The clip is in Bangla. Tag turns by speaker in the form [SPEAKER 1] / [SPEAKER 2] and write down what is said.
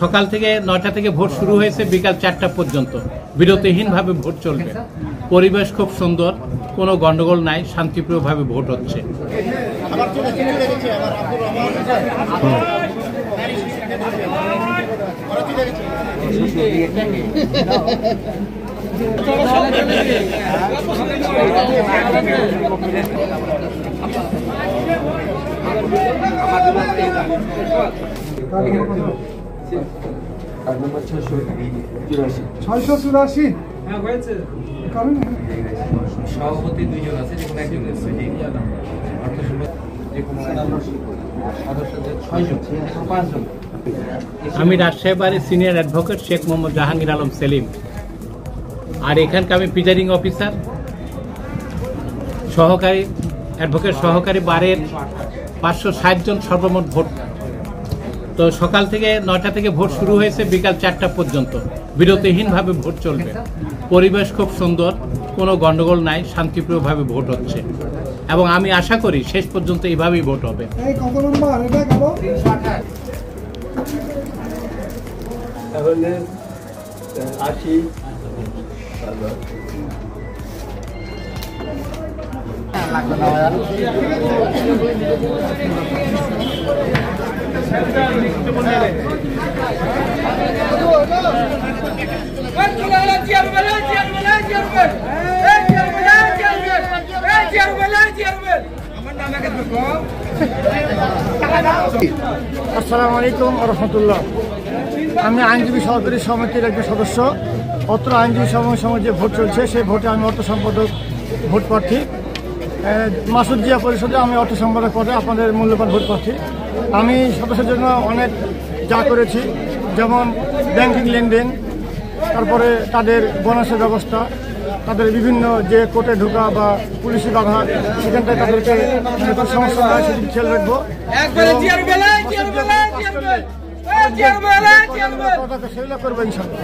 [SPEAKER 1] সকাল থেকে 9টা থেকে ভোট শুরু হয়েছে, বিকাল 4টা পর্যন্ত বিরতিহীনভাবে ভোট চলবে। পরিবেশ খুব সুন্দর, কোনো গন্ডগোল নাই, শান্তিপ্রিয়ভাবে ভোট হচ্ছে।
[SPEAKER 2] সভাপতি 2 জন আছে, যেমন একজন সদস্যদের 6 জন, 5 জন।
[SPEAKER 1] আমি রাজশাহী বাড়ির সিনিয়র অ্যাডভোকেট শেখ মোহাম্মদ জাহাঙ্গীর আলম সেলিম। আর এখানকার আমি প্রিজাইডিং অফিসার, সহকারী অ্যাডভোকেট সহকারী বারের 560 জন সর্বমোট ভোট। তো সকাল থেকে 9টা থেকে ভোট শুরু হয়েছে, বিকাল 4টা পর্যন্ত বিরতিহীনভাবে ভোট চলবে। পরিবেশ খুব সুন্দর, কোনো গন্ডগোল নাই, শান্তিপ্রিয়ভাবে ভোট হচ্ছে এবং আমি আশা করি শেষ পর্যন্ত এইভাবেই ভোট হবে।
[SPEAKER 3] তাহলে আসি।
[SPEAKER 4] আসসালামু আলাইকুম ওয়া রাহমাতুল্লাহ। আমি আইনজীবী সহকারী সমিতির একজন সদস্য। অত্র আইনজীবী সমিতির যে ভোট চলছে সেই ভোটে আমি অর্থ সম্পাদক ভোট প্রার্থী। মাসুদ জিয়া পরিষদে আমি অর্থ সম্পাদক পদে আপনাদের মূল্যবান ভোট প্রার্থী। আমি সদস্যের জন্য অনেক যা করেছি, যেমন ব্যাংকিং লেনদেন, তারপরে তাদের বোনাসের ব্যবস্থা, তাদের বিভিন্ন যে কোর্টে ঢোকা বা পুলিশি বাধা, সেখানটায় তাদেরকে সমস্যা হয় সেদিকে খেয়াল রাখবো। সেগুলো করবো ইনশাআল্লাহ।